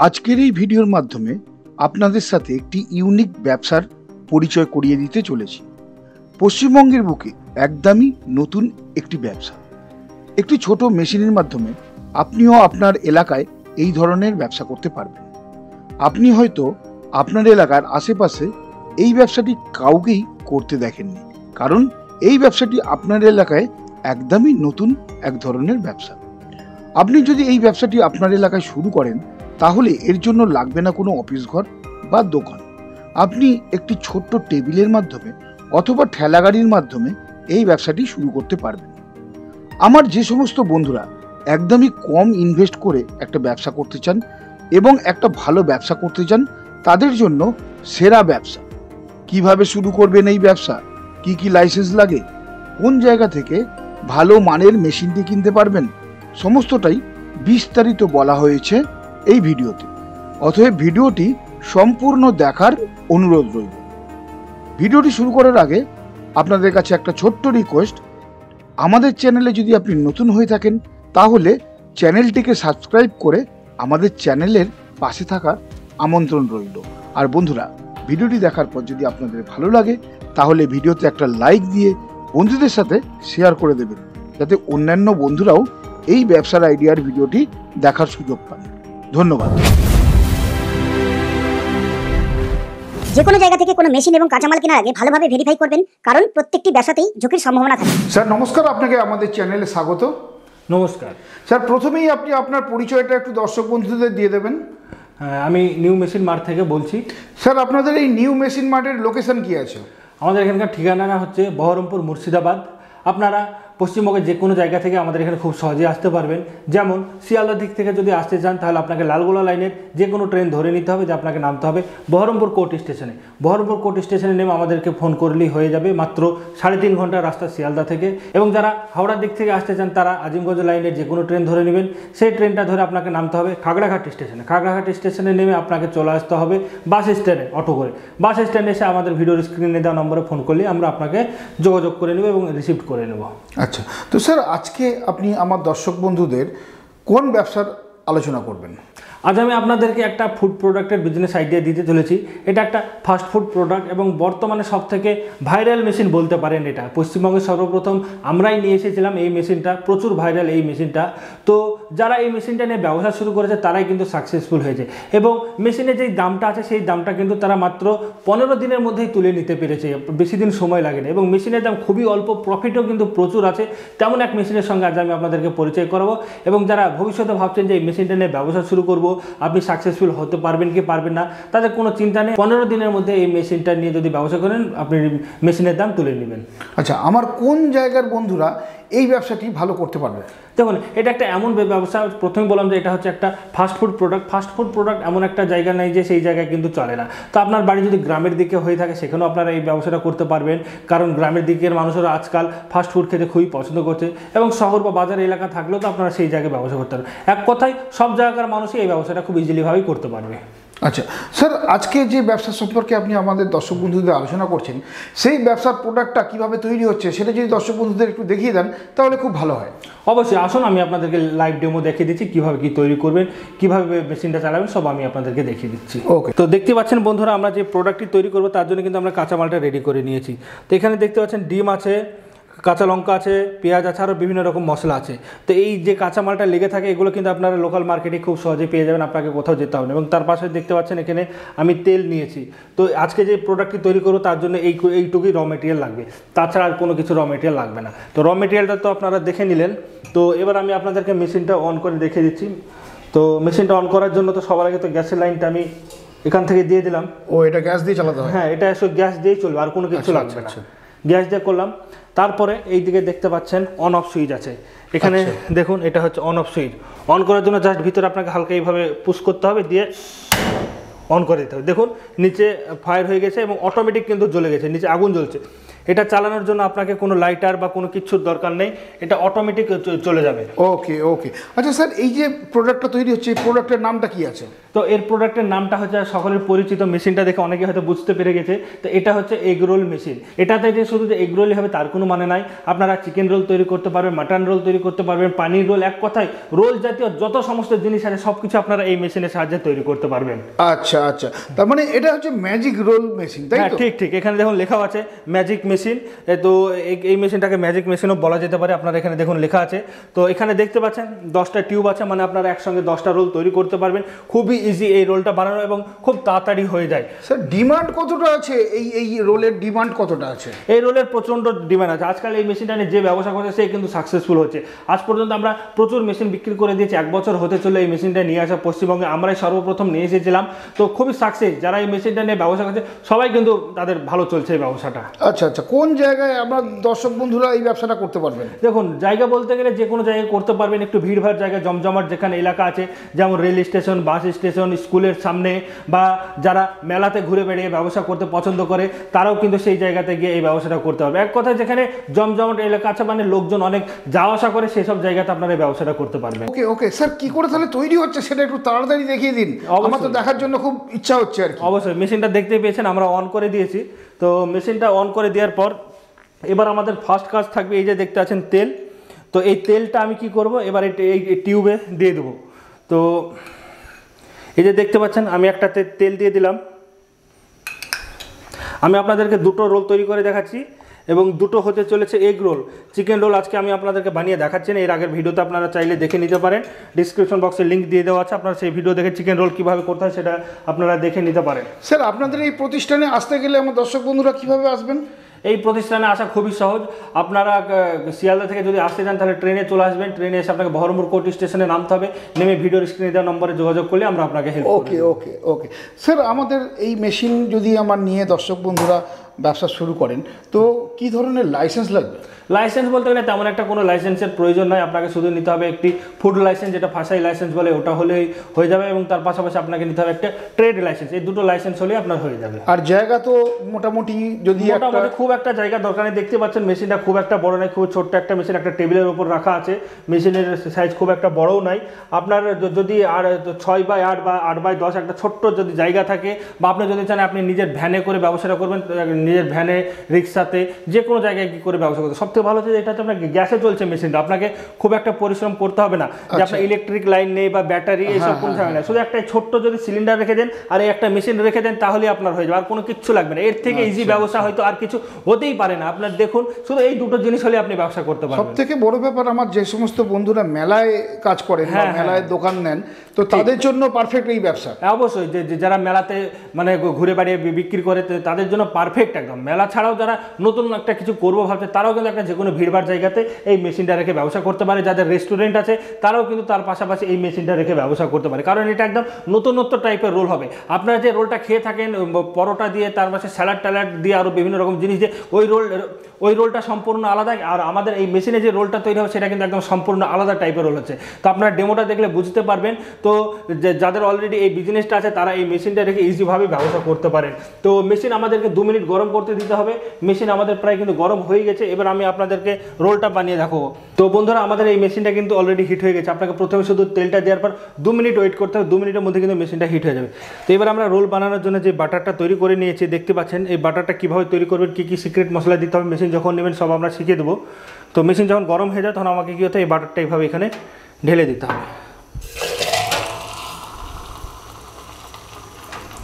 আজকের এই ভিডিওর মাধ্যমে আপনাদের সাথে একটি ইউনিক ব্যবসার পরিচয় করিয়ে দিতে চলেছি। পশ্চিমবঙ্গের বুকে একদমই নতুন একটি ব্যবসা। একটি ছোট মেশিনের মাধ্যমে আপনিও আপনার এলাকায় এই ধরনের ব্যবসা করতে পারবেন। আপনি হয়তো আপনার এলাকার আশেপাশে এই ব্যবসাটি কাউকেই করতে দেখেননি, কারণ এই ব্যবসাটি আপনার এলাকায় একদমই নতুন এক ধরনের ব্যবসা। আপনি যদি এই ব্যবসাটি আপনার এলাকায় শুরু করেন, তাহলে এর জন্য লাগবে না কোনো অফিস ঘর বা দোকান। আপনি একটি ছোট্ট টেবিলের মাধ্যমে অথবা ঠেলা গাড়ির মাধ্যমে এই ব্যবসাটি শুরু করতে পারবেন। আমার যে সমস্ত বন্ধুরা একদমই কম ইনভেস্ট করে একটা ব্যবসা করতে চান এবং একটা ভালো ব্যবসা করতে চান, তাদের জন্য সেরা ব্যবসা। কিভাবে শুরু করবেন এই ব্যবসা, কি কি লাইসেন্স লাগে, কোন জায়গা থেকে ভালো মানের মেশিনটি কিনতে পারবেন, সমস্তটাই বিস্তারিত বলা হয়েছে এই ভিডিওতে। অতএব ভিডিওটি সম্পূর্ণ দেখার অনুরোধ রইল। ভিডিওটি শুরু করার আগে আপনাদের কাছে একটা ছোট্ট রিকোয়েস্ট, আমাদের চ্যানেলে যদি আপনি নতুন হয়ে থাকেন, তাহলে চ্যানেলটিকে সাবস্ক্রাইব করে আমাদের চ্যানেলের পাশে থাকার আমন্ত্রণ রইল। আর বন্ধুরা, ভিডিওটি দেখার পর যদি আপনাদের ভালো লাগে, তাহলে ভিডিওতে একটা লাইক দিয়ে বন্ধুদের সাথে শেয়ার করে দেবেন, যাতে অন্যান্য বন্ধুরাও এই ব্যবসার আইডিয়ার ভিডিওটি দেখার সুযোগ পান। ধন্যবাদ। যে কোনো জায়গা থেকে কোনো মেশিন এবং কাঁচামাল কেনার আগে ভালোভাবে ভেরিফাই করবেন, কারণ প্রত্যেকটি ব্যবসাতেই ঝুঁকির সম্ভাবনা থাকে। স্যার নমস্কার, আপনাকে আমাদের চ্যানেলে স্বাগত। নমস্কার স্যার, প্রথমেই আপনি আপনার পরিচয়টা একটু দর্শক বন্ধুদের দিয়ে দেবেন। আমি নিউ মেশিন মার্ট থেকে বলছি। স্যার, আপনাদের এই নিউ মেশিন মার্টের লোকেশন কি আছে? আমাদের এখানকার ঠিকানা হচ্ছে বহরমপুর, মুর্শিদাবাদ। আপনারা পশ্চিমবঙ্গের যে কোনো জায়গা থেকে আমাদের এখানে খুব সহজে আসতে পারবেন। যেমন শিয়ালদার দিক থেকে যদি আসতে চান, তাহলে আপনাকে লালগোলা লাইনের যে কোনো ট্রেন ধরে নিতে হবে, যে আপনাকে নামতে হবে বহরমপুর কোর্ট স্টেশনে। বহরমপুর কোর্ট স্টেশনে নেমে আমাদেরকে ফোন করলেই হয়ে যাবে। মাত্র 3.5 ঘন্টার রাস্তা শিয়ালদা থেকে। এবং যারা হাওড়ার দিক থেকে আসতে চান, তারা আজিমগঞ্জ লাইনের যে কোনো ট্রেন ধরে নেবেন। সেই ট্রেনটা ধরে আপনাকে নামতে হবে খাগড়াঘাট স্টেশনে। খাগড়াঘাট স্টেশনে নেমে আপনাকে চলে আসতে হবে বাস স্ট্যান্ডে, অটো করে। বাস স্ট্যান্ডে এসে আমাদের ভিডিওর স্ক্রিনে দেওয়া নম্বরে ফোন করলে আমরা আপনাকে যোগাযোগ করে নেব এবং রিসিভ করে নেব। আচ্ছা, তো স্যার আজকে আপনি আমার দর্শক বন্ধুদের কোন ব্যবসার আলোচনা করবেন? আজ আমি আপনাদেরকে একটা ফুড প্রোডাক্টের বিজনেস আইডিয়া দিতে চলেছি। এটা একটা ফাস্ট ফুড প্রোডাক্ট এবং বর্তমানে সবথেকে ভাইরাল মেশিন বলতে পারেন। এটা পশ্চিমবঙ্গে সর্বপ্রথম আমরাই নিয়ে এসেছিলাম এই মেশিনটা। প্রচুর ভাইরাল এই মেশিনটা। তো যারা এই মেশিনটা নিয়ে ব্যবসা শুরু করেছে, তারাই কিন্তু সাকসেসফুল হয়েছে। এবং মেশিনের যেই দামটা আছে, সেই দামটা কিন্তু তারা মাত্র 15 দিনের মধ্যেই তুলে নিতে পেরেছে। বেশি দিন সময় লাগে না। এবং মেশিনের দাম খুবই অল্প, প্রফিটও কিন্তু প্রচুর আছে। তেমন এক মেশিনের সঙ্গে আজ আমি আপনাদেরকে পরিচয় করাবো। এবং যারা ভবিষ্যতে ভাবছেন যে এই মেশিনটা নিয়ে ব্যবসা শুরু করব, আপনি সাকসেসফুল হতে পারবেন কি পারবেন না, তাদের কোনো চিন্তা নেই। 15 দিনের মধ্যে এই মেশিনটা নিয়ে যদি ব্যবসা করেন, আপনি মেশিনের দাম তুলে নেবেন। আচ্ছা, আমার কোন জায়গার বন্ধুরা এই ব্যবসাটি ভালো করতে পারবে? দেখুন, এটা একটা এমন ব্যবসা, প্রথমে বললাম যে এটা হচ্ছে একটা ফাস্টফুড প্রোডাক্ট। ফাস্টফুড প্রোডাক্ট এমন একটা জায়গা নেই যে সেই জায়গায় কিন্তু চলে না। তো আপনার বাড়ি যদি গ্রামের দিকে হয়ে থাকে, সেখানেও আপনারা এই ব্যবসাটা করতে পারবেন, কারণ গ্রামের দিকের মানুষেরা আজকাল ফাস্টফুড খেতে খুবই পছন্দ করছে। এবং শহর বা বাজার এলাকা থাকলেও তো আপনারা সেই জায়গায় ব্যবসা করতে পারবেন। এক কথায় সব জায়গার মানুষই এই ব্যবসাটা খুব ইজিলিভাবেই করতে পারবে। আচ্ছা স্যার, আজকে যে ব্যবসা সম্পর্কে আপনি আমাদের দর্শক বন্ধুদের আলোচনা করছেন, সেই ব্যবসার প্রোডাক্টটা কিভাবে তৈরি হচ্ছে সেটা যদি দর্শক বন্ধুদের একটু দেখিয়ে দেন, তাহলে খুব ভালো হয়। অবশ্যই আসুন, আমি আপনাদেরকে লাইভ ডেমো দেখিয়ে দিচ্ছি কীভাবে কী তৈরি করবেন, কীভাবে মেশিনটা চালাবেন, সব আমি আপনাদেরকে দেখিয়ে দিচ্ছি। ওকে। তো দেখতে পাচ্ছেন বন্ধুরা, আমরা যে প্রোডাক্টটি তৈরি করবো তার জন্য কিন্তু আমরা কাঁচামালটা রেডি করে নিয়েছি। তো এখানে দেখতে পাচ্ছেন ডিম আছে, কাঁচা লঙ্কা আছে, পেঁয়াজ আছে, আরও বিভিন্ন রকম মশলা আছে। তো এই যে কাঁচামালটা লেগে থাকে, এগুলো কিন্তু আপনারা লোকাল মার্কেটে খুব সহজে পেয়ে যাবেন, আপনাকে কোথাও যেতে হবে না। এবং তার পাশে দেখতে পাচ্ছেন এখানে আমি তেল নিয়েছি। তো আজকে যে প্রোডাক্টটি তৈরি করবো তার জন্য এইটুকুই র মেটেরিয়াল লাগবে, তাছাড়া আর কোনো কিছু র মেটেরিয়াল লাগবে না। তো র মেটেরিয়ালটা তো আপনারা দেখে নিলেন। তো এবার আমি আপনাদেরকে মেশিনটা অন করে দেখিয়ে দিচ্ছি। তো মেশিনটা অন করার জন্য তো সবার আগে তো গ্যাসের লাইনটা আমি এখান থেকে দিয়ে দিলাম। ও, এটা গ্যাস দিয়ে চালাতে হয়? হ্যাঁ, এটা আসলে গ্যাস দিয়েই চলবে, আর কোনো কিছু লাগবে না। গ্যাস দিয়ে করলাম। তারপরে এই দিকে দেখতে পাচ্ছেন অন অফ সুইচ আছে এখানে। দেখুন, এটা হচ্ছে অন অফ সুইচ। অন করার জন্য জাস্ট ভিতরে আপনাকে হালকা এইভাবে পুশ করতে হবে, দিয়ে অন করে দিতে হবে। দেখুন নিচে ফায়ার হয়ে গেছে এবং অটোমেটিক কিন্তু জ্বলে গেছে, নিচে আগুন জ্বলছে। এটা চালানোর জন্য আপনাকে কোনো লাইটার বা কোনো কিছুর দরকার নেই, এটা অটোমেটিক চলে যাবে। ওকে ওকে, আচ্ছা স্যার, এই যে প্রোডাক্টটা তৈরি হচ্ছে, এই প্রোডাক্টের নামটা কি আছে? তো এর প্রোডাক্টের নামটা হচ্ছে সকলের পরিচিত, মেশিনটা দেখে অনেকে হয়তো বুঝতে পেরে গেছে। তো এটা হচ্ছে এগ রোল মেশিন। এটাতে যে শুধু যে এগ রোলই হবে তার কোনো মানে নাই, আপনারা চিকেন রোল তৈরি করতে পারবেন, মাটন রোল তৈরি করতে পারবেন, পানির রোল, এক কথায় রোল জাতীয় যত সমস্ত জিনিস আছে সব কিছু আপনারা এই মেশিনের সাহায্যে তৈরি করতে পারবেন। আচ্ছা আচ্ছা, তার মানে এটা হচ্ছে ম্যাজিক রোল মেশিন, তাই হ্যাঁ তো? ঠিক ঠিক, এখানে দেখুন লেখা আছে ম্যাজিক মেশিন। তো এই মেশিনটাকে ম্যাজিক মেশিনও বলা যেতে পারে। আপনারা এখানে দেখুন লেখা আছে। তো এখানে দেখতে পাচ্ছেন 10টা টিউব আছে, মানে আপনারা একসঙ্গে 10টা রোল তৈরি করতে পারবেন। খুবই ইজি এই রোলটা বানানো এবং খুব তাড়াতাড়ি হয়ে যায়। স্যার ডিমান্ড কতটা আছে, এই রোলের ডিমান্ড কতটা আছে? এই রোলের প্রচণ্ড ডিমান্ড আছে। আজকাল এই মেশিনটা নিয়ে যে ব্যবসা করছে সে কিন্তু সাকসেসফুল হচ্ছে। আজ পর্যন্ত আমরা প্রচুর মেশিন বিক্রি করে দিয়েছি। 1 বছর হতে চলে এই মেশিনটা নিয়ে আসা পশ্চিমবঙ্গে আমরাই সর্বপ্রথম নিয়ে এসেছিলাম। তো খুবই সাকসেস, যারা এই মেশিনটা নিয়ে ব্যবসা করছে সবাই কিন্তু তাদের ভালো চলছে এই ব্যবসাটা। আচ্ছা আচ্ছা, কোন জায়গায় আমরা দর্শক বন্ধুরা এই ব্যবসাটা করতে পারবেন? দেখুন জায়গা বলতে গেলে যে কোনো জায়গায় করতে পারবেন, একটু ভিড়ভাড় জায়গা, জমজমাট যেখানে এলাকা আছে, যেমন রেল স্টেশন, বাস স্টেশন, স্কুলের সামনে, বা যারা মেলাতে ঘুরে বেড়িয়ে ব্যবসা করতে পছন্দ করে তারাও কিন্তু সেই জায়গাতে গিয়ে এই ব্যবসাটা করতে পারবে। এক কথায় যেখানে জমজমাট এলাকা আছে, মানে লোকজন অনেক যাওয়া আসা করে, সেসব জায়গাতে আপনারা এই ব্যবসাটা করতে পারবেন। ওকে ওকে স্যার, কি করে তাহলে তৈরি হচ্ছে সেটা একটু তাড়াতাড়ি দেখিয়ে দিন, আমার তো দেখার জন্য খুব ইচ্ছা হচ্ছে আর কি। অবশ্যই, মেশিনটা দেখতে পেয়েছেন আমরা অন করে দিয়েছি। তো মেশিনটা অন করে দেওয়ার পর এবার আমাদের ফার্স্ট কাজ থাকবে, এই যে দেখতে আছেন তেল। তো এই তেলটা আমি কি করব, এবার এই টিউবে দিয়ে দেবো। তো এই যে দেখতে পাচ্ছেন আমি একটা তেল দিয়ে দিলাম। আমি আপনাদেরকে 2টো রোল তৈরি করে দেখাচ্ছি এবং 2টো হতে চলেছে এগ রোল। চিকেন রোল আজকে আমি আপনাদেরকে বানিয়ে দেখাচ্ছি না, এর আগের ভিডিওতে আপনারা চাইলে দেখে নিতে পারেন। ডিসক্রিপশন বক্সে লিঙ্ক দিয়ে দেওয়া আছে, আপনারা সেই ভিডিও দেখে চিকেন রোল কীভাবে করতে হয় সেটা আপনারা দেখে নিতে পারেন। স্যার আপনাদের এই প্রতিষ্ঠানে আসতে গেলে আমার দর্শক বন্ধুরা কীভাবে আসবেন? এই প্রতিষ্ঠানে আসা খুবই সহজ। আপনারা শিয়ালদা থেকে যদি আসতে চান তাহলে ট্রেনে চলে আসবেন। ট্রেনে এসে আপনাকে বহরমপুর কোর্ট স্টেশনে নামতে হবে। নেমে ভিডিওর স্ক্রিনে দেওয়া নম্বরে যোগাযোগ করলে আমরা আপনাকে হেল্প করব। ওকে ওকে ওকে স্যার, আমাদের এই মেশিন যদি আমার নিয়ে দর্শক বন্ধুরা ব্যবসা শুরু করেন তো কি ধরনের লাইসেন্স লাগবে? লাইসেন্স বলতে গেলে তেমন একটা কোনো লাইসেন্সের প্রয়োজন নয়। আপনাকে শুধু নিতে হবে একটি ফুড লাইসেন্স, যেটা ফাঁসাই লাইসেন্স বলে, ওটা হলেই হয়ে যাবে। এবং তার পাশাপাশি আপনাকে নিতে হবে একটা ট্রেড লাইসেন্স। এই 2টো লাইসেন্স হলেই আপনার হয়ে যাবে। আর জায়গা তো মোটামুটি, যদি মোটামুটি খুব একটা জায়গা দরকার নেই। দেখতে পাচ্ছেন মেশিনটা খুব একটা বড় নয়, খুব ছোট্ট একটা মেশিন, একটা টেবিলের উপর রাখা আছে। মেশিনের সাইজ খুব একটা বড়ও নাই। আপনার যদি 6x8 বা 8x10 একটা ছোট্ট যদি জায়গা থাকে, বা আপনি যদি চান আপনি নিজের ভ্যানে করে ব্যবসাটা করবেন, নিজের ভ্যানে, রিক্সাতে, যে কোনো জায়গায় কি করে ব্যবসা করতে। সবথেকে ভালো হচ্ছে এটাতে আপনার গ্যাসে চলছে মেশিনটা, আপনাকে খুব একটা পরিশ্রম করতে হবে না যে আপনার ইলেকট্রিক লাইন নেই বা ব্যাটারি, এইসব কোনো ঝামেলা। শুধু একটা ছোট্ট যদি সিলিন্ডার রেখে দেন আর এই একটা মেশিন রেখে দেন তাহলে আপনার হয়ে যাবে, আর কোনো কিচ্ছু লাগবে না। এর থেকে ইজি ব্যবসা হয়তো আর কিছু হতেই পারে না। আপনার দেখুন শুধু এই 2টো জিনিস হলে আপনি ব্যবসা করতে পারবেন। সবথেকে বড় ব্যাপার, আমার যে সমস্ত বন্ধুরা মেলায় কাজ করেন বা মেলায় দোকান নেন, তো তাদের জন্য পারফেক্ট এই ব্যবসা। অবশ্যই, যে যারা মেলাতে মানে ঘুরে বেড়িয়ে বিক্রি করে তাদের জন্য পারফেক্ট একদম। মেলা ছাড়াও যারা নতুন একটা কিছু করবো ভাবছে তারাও কিন্তু একটা যে কোনো ভিড়ভাড় জায়গাতে এই মেশিনটা রেখে ব্যবসা করতে পারে। যাদের রেস্টুরেন্ট আছে তারাও কিন্তু তার পাশাপাশি এই মেশিনটা রেখে ব্যবসা করতে পারে, কারণ এটা একদম নতুনত্ব টাইপের রোল হবে। আপনারা যে রোলটা খেয়ে থাকেন পরোটা দিয়ে, তার পাশে স্যালাড ট্যালাড দিয়ে, আরও বিভিন্ন রকম জিনিস দিয়ে, ওই রোলটা সম্পূর্ণ আলাদা। আর আমাদের এই মেশিনে যে রোলটা তৈরি হবে সেটা কিন্তু একদম সম্পূর্ণ আলাদা টাইপের রোল হচ্ছে। তো আপনারা ডেমোটা দেখলে বুঝতে পারবেন। তো যাদের অলরেডি এই বিজনেসটা আছে তারা এই মেশিনটা রেখে ইজিভাবে ব্যবসা করতে পারেন। তো মেশিন আমাদেরকে 2 মিনিট গরম করতে দিতে হবে। মেশিন আমাদের প্রায় কিন্তু গরম হয়ে গেছে। এবার আমি আপনাদেরকে রোলটা বানিয়ে দেখাবো। তো বন্ধুরা আমাদের এই মেশিনটা কিন্তু অলরেডি হিট হয়ে গেছে। আপনাকে প্রথমে শুধু তেলটা দেওয়ার পর 2 মিনিট ওয়েট করতে হবে। 2 মিনিটের মধ্যে কিন্তু মেশিনটা হিট হয়ে যাবে। তো এবার আমরা রোল বানানোর জন্য যে বাটারটা তৈরি করে নিয়েছি, দেখতে পাচ্ছেন এই বাটারটা কীভাবে তৈরি করবেন, কী কী সিক্রেট মশলা দিতে হবে মেশিন যখন নেবেন সব আমরা শিখিয়ে দেবো। তো মেশিন যখন গরম হয়ে যায় তখন আমাকে কী হতে, এই বাটারটা এইভাবে এখানে ঢেলে দিতে হবে।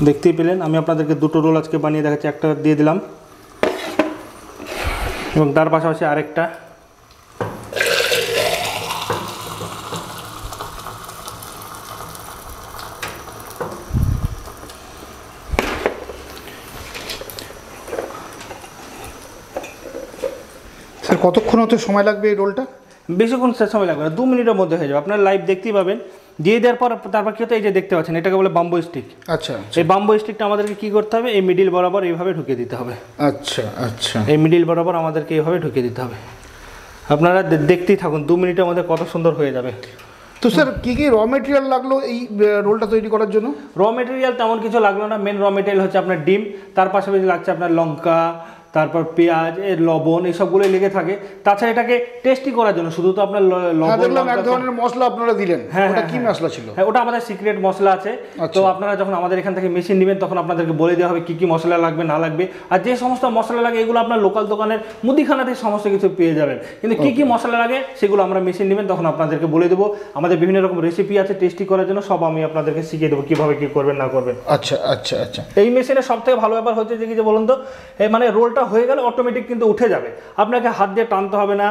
দেখতেই পেলেন আমি আপনাদেরকে 2টো রোল আজকে বানিয়ে দেখাচ্ছি। একটা দিয়ে দিলাম এবং তার পাশাপাশি আরেকটা। স্যার কতক্ষণ হতে সময় লাগবে এই রোলটা? বেশিক্ষণ সময় লাগবে না, 2 মিনিটের মধ্যে হয়ে যাবে। আপনার লাইভ দেখতেই পাবেন। দিয়ে দেওয়ার পর তারপর কী হতো, এই যে দেখতে পাচ্ছেন এটাকে বলে বাম্বো স্টিক। আচ্ছা, এই বাম্বো স্টিকটা আমাদেরকে কী করতে হবে, এই মিডিল বরাবর এইভাবে ঢুকিয়ে দিতে হবে। আচ্ছা আচ্ছা, এই মিডিল বরাবর আমাদেরকে এইভাবে ঢুকিয়ে দিতে হবে। আপনারা দেখতেই থাকুন, 2 মিনিটের মধ্যে কত সুন্দর হয়ে যাবে। তো স্যার কী কী র মেটেরিয়াল লাগলো এই রোলটা তৈরি করার জন্য? র মেটেরিয়াল তেমন কিছু লাগলো না। মেন র মেটেরিয়াল হচ্ছে আপনার ডিম, তার পাশাপাশি লাগছে আপনার লঙ্কা, তারপর পেঁয়াজ, এর লবণ, এইসবগুলোই লেগে থাকে। তাছাড়া এটাকে টেস্টি করার জন্য শুধু তো আপনার লবণ, দেখলাম এক ধরনের মশলা আপনারা দিলেন, ওটা কি মশলা ছিল? হ্যাঁ, ওটা আমাদের সিক্রেট মশলা আছে। তো আপনারা যখন আমাদের এখান থেকে মেশিন নেবেন তখন আপনাদেরকে বলে দেওয়া হবে কি কি মশলা লাগবে না লাগবে। আর যে সমস্ত মশলা লাগে এগুলো আপনার লোকাল দোকানের মুদিখানাতে সমস্ত কিছু পেয়ে যাবেন, কিন্তু কি কি মশলা লাগে সেগুলো আমরা মেশিন নেবেন তখন আপনাদেরকে বলে দেবো। আমাদের বিভিন্ন রকম রেসিপি আছে টেস্টি করার জন্য, সব আমি আপনাদেরকে শিখিয়ে দেবো কিভাবে কি করবেন না করবেন। আচ্ছা আচ্ছা আচ্ছা। এই মেশিনের সব থেকে ভালো ব্যাপার হচ্ছে যে কি যে বলুন তো, মানে রোলটা হয়ে গেলে অটোমেটিক কিন্তু উঠে যাবে, আপনাকে হাত দিয়ে টানতে হবে না,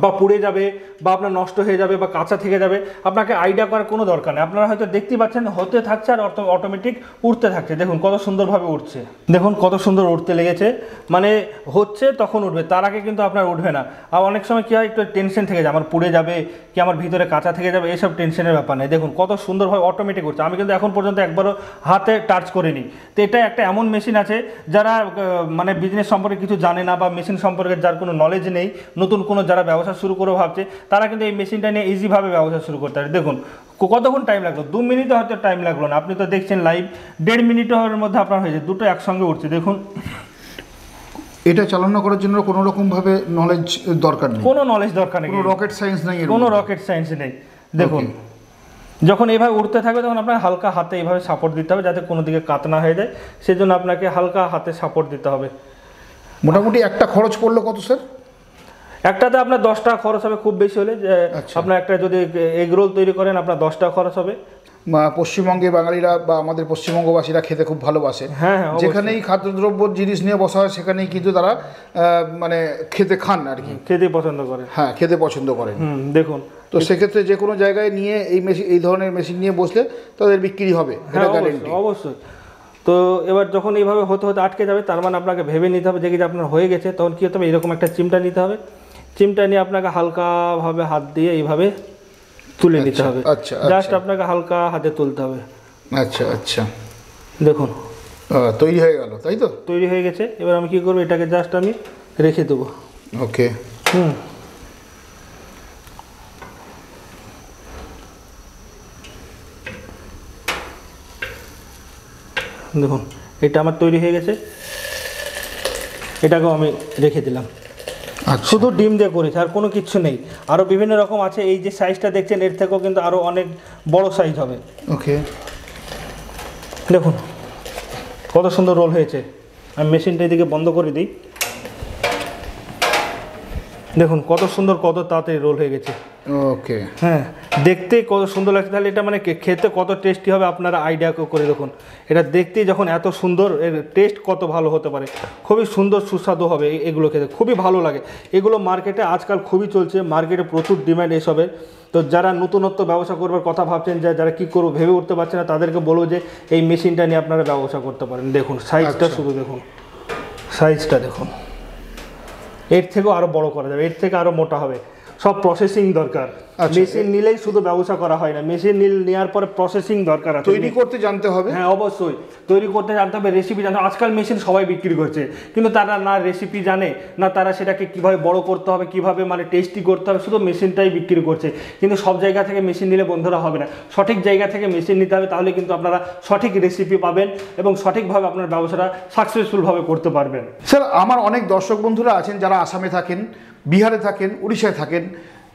বা পুড়ে যাবে বা আপনার নষ্ট হয়ে যাবে বা কাঁচা থেকে যাবে, আপনাকে আইডিয়া করার কোনো দরকার নেই। আপনারা হয়তো দেখতেই পাচ্ছেন হতে থাকছে আর অটোমেটিক উঠতে থাকছে। দেখুন কত সুন্দরভাবে উঠছে, দেখুন কত সুন্দর উঠতে লেগেছে, মানে হচ্ছে তখন উঠবে, তার আগে কিন্তু আপনার উঠবে না। আর অনেক সময় কী হয়, একটু টেনশন থেকে যায় আমার পুড়ে যাবে কি আমার ভিতরে কাঁচা থেকে যাবে, এইসব টেনশনের ব্যাপার নেই। দেখুন কত সুন্দরভাবে অটোমেটিক উঠছে। আমি কিন্তু এখন পর্যন্ত একবারও হাতে টাচ করিনি। তো এটা একটা এমন মেশিন আছে যারা মানে বিজনেস সম্পর্কে কিছু জানে না বা মেশিন সম্পর্কে যার কোনো নলেজ নেই, নতুন কোনো যারা ব্যবসা শুরু করে ভাবছে, তারা কিন্তু এই মেশিনটা নিয়ে ইজিভাবে ব্যবসা শুরু করতে পারে। দেখুন কতক্ষণ টাইম লাগলো, 2 মিনিটও হয়তো টাইম লাগলো না, আপনি তো দেখছেন লাইভ 1.5 মিনিটের মধ্যে আপনার হয়েছে, দুটো একসঙ্গে উঠছে। দেখুন এটা চালনা করার জন্য কোনো রকম ভাবে নলেজ দরকার নেই, কোনো নলেজ দরকার নেই, কোনো রকেট সায়েন্স নেই, কোনো রকেট সায়েন্স নেই। দেখুন যখন এইভাবে উঠতে থাকবে তখন আপনার হালকা হাতে এইভাবে সাপোর্ট দিতে হবে যাতে কোনো দিকে কাত না হয়ে যায়, সেজন্য আপনাকে হালকা হাতে সাপোর্ট দিতে হবে। মোটামুটি একটা খরচ পড়লো কত স্যার? একটাতে আপনার 10 টাকা খরচ হবে, খুব বেশি হলে। যে আপনার একটা যদি এগ রোল তৈরি করেন আপনার 10 টাকা খরচ হবে। পশ্চিমবঙ্গে বাঙালিরা বা আমাদের পশ্চিমবঙ্গবাসীরা খেতে খুব ভালোবাসে, হ্যাঁ, যেখানেই খাদ্যদ্রব্য জিনিস নিয়ে বসা হয় সেখানেই কিন্তু তারা মানে খেতে খান আর কি, খেতে পছন্দ করে, হ্যাঁ খেতে পছন্দ করেন। দেখুন তো সেক্ষেত্রে যে কোনো জায়গায় নিয়ে এই ধরনের মেশিন নিয়ে বসলে তাদের বিক্রি হবে, এটা গ্যারান্টি অবশ্যই। তো এবার যখন এইভাবে হতে হতে আটকে যাবে, তার মানে আপনাকে ভেবে নিতে হবে যে কি আপনার হয়ে গেছে, তখন কী হতে হবে, এরকম একটা চিমটা নিতে হবে, চিমটা নিয়ে আপনাকে হালকাভাবে হাত দিয়ে এইভাবে তুলে নিতে হবে। আচ্ছা, জাস্ট আপনাকে হালকা হাতে তুলতে হবে। আচ্ছা আচ্ছা, দেখুন তৈরি হয়ে গেল, তাই তো? তৈরি হয়ে গেছে। এবার আমি কী করবো, এটাকে জাস্ট আমি রেখে দেবো। ওকে। দেখুন এটা আমার তৈরি হয়ে গেছে, এটাকেও আমি রেখে দিলাম। শুধু ডিম দিয়ে করেছি, আর কোনো কিছু নেই। আরও বিভিন্ন রকম আছে, এই যে সাইজটা দেখছেন এর থেকেও কিন্তু আরও অনেক বড় সাইজ হবে। ওকে, দেখুন কত সুন্দর রোল হয়েছে। আমি মেশিনটা এদিকে বন্ধ করে দিই। দেখুন কত সুন্দর, কত তাড়াতাড়ি রোল হয়ে গেছে। ওকে, হ্যাঁ দেখতে কত সুন্দর লাগছে, তাহলে এটা মানে খেতে কত টেস্টি হবে আপনারা আইডিয়া করে দেখুন। এটা দেখতেই যখন এত সুন্দর, এর টেস্ট কত ভালো হতে পারে, খুবই সুন্দর সুস্বাদু হবে এগুলো খেতে, খুবই ভালো লাগে। এগুলো মার্কেটে আজকাল খুবই চলছে, মার্কেটে প্রচুর ডিমান্ড এসবের। তো যারা নতুনত্ব ব্যবসা করবার কথা ভাবছেন, যারা কী করবো ভেবে উঠতে পারছে না, তাদেরকে বলবো যে এই মেশিনটা নিয়ে আপনারা ব্যবসা করতে পারেন। দেখুন সাইজটা শুধু দেখুন, সাইজটা দেখুন, এর থেকেও আরও বড় করা যাবে, এর থেকে আরও মোটা হবে। সব প্রসেসিং দরকার, মেশিন নিলেই শুধু ব্যবসা করা হয় না, মেশিন নেওয়ার পরে প্রসেসিং দরকার আছে, তৈরি করতে জানতে হবে। হ্যাঁ অবশ্যই তৈরি করতে জানতে হবে, রেসিপি জানতে হবে। আজকাল মেশিন সবাই বিক্রি করছে, কিন্তু তারা না রেসিপি জানে, না তারা সেটাকে কীভাবে বড় করতে হবে, কীভাবে মানে টেস্টি করতে হবে, শুধু মেশিনটাই বিক্রি করছে। কিন্তু সব জায়গা থেকে মেশিন নিলে বন্ধুরা হবে না, সঠিক জায়গা থেকে মেশিন নিতে হবে, তাহলে কিন্তু আপনারা সঠিক রেসিপি পাবেন এবং সঠিকভাবে আপনার ব্যবসাটা সাকসেসফুলভাবে করতে পারবেন। স্যার, আমার অনেক দর্শক বন্ধুরা আছেন যারা আসামে থাকেন, বিহারে থাকেন, উড়িষ্যায় থাকেন,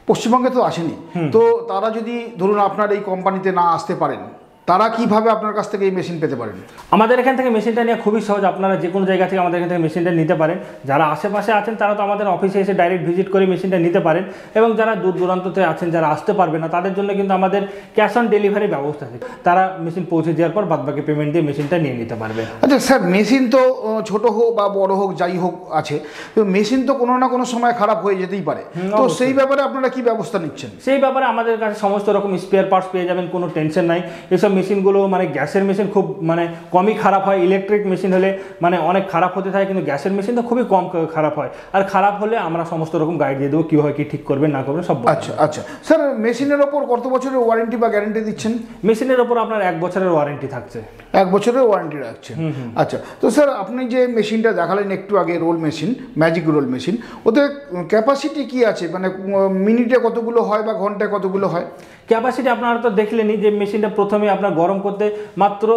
পশ্চিমবঙ্গে তো আসেনি। তো তারা যদি ধরুন আপনার এই কোম্পানিতে না আসতে পারেন, তারা কিভাবে আপনার কাছ থেকে এই মেশিন পেতে পারেন? আমাদের এখান থেকে মেশিনটা নিয়ে খুবই সহজ, আপনারা যে কোনো জায়গা থেকে আমাদের এখান থেকে মেশিনটা নিতে পারেন। যারা আশেপাশে আছেন তারা তো আমাদের অফিসে এসে ডাইরেক্ট ভিজিট করে মেশিনটা নিতে পারেন, এবং যারা দূর দূরান্ততে আছেন, যারা আসতে পারবে না, তাদের জন্য কিন্তু আমাদের ক্যাশ অন ডেলিভারি ব্যবস্থা আছে। তারা মেশিন পৌঁছে দেওয়ার পর বাদবাকি পেমেন্ট দিয়ে মেশিনটা নিয়ে নিতে পারবে। আচ্ছা স্যার, মেশিন তো ছোট হোক বা বড় হোক, যাই হোক আছে, তো মেশিন তো কোনো না কোনো সময় খারাপ হয়ে যেতেই পারে, তো সেই ব্যাপারে আপনারা কি ব্যবস্থা নিচ্ছেন? সেই ব্যাপারে আমাদের কাছে সমস্ত রকম স্পেয়ার পার্টস পেয়ে যাবেন, কোনো টেনশন নাই। এসব মেশিনগুলো মানে গ্যাসের মেশিন খুব মানে কমই খারাপ হয়, ইলেকট্রিক মেশিন হলে মানে অনেক খারাপ হতে থাকে, কিন্তু গ্যাসের মেশিন তো খুবই কম খারাপ হয়। আর খারাপ হলে আমরা সমস্ত রকম গাইড দিয়ে দেবো কীভাবে কী ঠিক করবেন না করবেন সব। আচ্ছা আচ্ছা স্যার, মেশিনের ওপর কত বছরের ওয়ারেন্টি বা গ্যারেন্টি দিচ্ছেন? মেশিনের ওপর আপনার 1 বছরের ওয়ারেন্টি থাকছে। 1 বছরের ওয়ারেন্টি রাখছেন। আচ্ছা, তো স্যার আপনি যে মেশিনটা দেখালেন একটু আগে, roll machine, magic roll machine, ওদের ক্যাপাসিটি কি আছে? মানে মিনিটে কতগুলো হয় বা ঘন্টায় কতগুলো হয়? ক্যাপাসিটি আপনারা তো দেখলেনই যে মেশিনটা প্রথমে আপনার আপনার গরম করতে মাত্র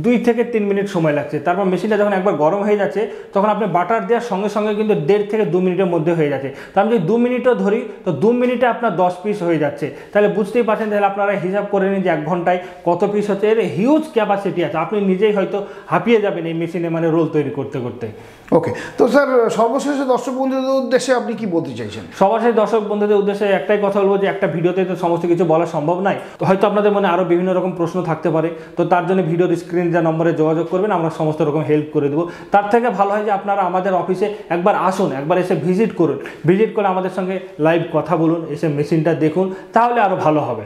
2 থেকে 3 মিনিট সময় লাগছে। তারপর মেশিনটা যখন একবার গরম হয়ে যাচ্ছে তখন আপনি বাটার দেওয়ার সঙ্গে সঙ্গে কিন্তু 1.5 থেকে 2 মিনিটের মধ্যে হয়ে যাচ্ছে। তো আমি যদি 2 মিনিটও ধরি তো 2 মিনিটে আপনার 10 পিস হয়ে যাচ্ছে। তাহলে বুঝতেই পারছেন, তাহলে আপনারা হিসাব করে নিন যে 1 ঘন্টায় কত পিস হচ্ছে। এর হিউজ ক্যাপাসিটি আছে, আপনি নিজেই হয়তো হাঁপিয়ে যাবেন এই মেশিনে মানে রোল তৈরি করতে করতে। ওকে, তো স্যার সর্বশেষে দর্শক বন্ধুদের উদ্দেশ্যে আপনি কি বলতে চাইছেন? সবার দর্শক বন্ধুদের উদ্দেশ্যে একটাই কথা বলবো যে একটা ভিডিওতে তো সমস্ত কিছু বলা সম্ভব নয়, তো হয়তো আপনাদের মনে আরও বিভিন্ন রকম প্রশ্ন থাকতে পারে, তো তার জন্য ভিডিওর স্ক্রিন যা নম্বরে যোগাযোগ করবেন, আমরা সমস্ত রকম হেল্প করে দেবো। তার থেকে ভালো হয় যে আপনারা আমাদের অফিসে একবার আসুন, একবার এসে ভিজিট করুন, ভিজিট করে আমাদের সঙ্গে লাইভ কথা বলুন, এসে মেশিনটা দেখুন, তাহলে আরও ভালো হবে।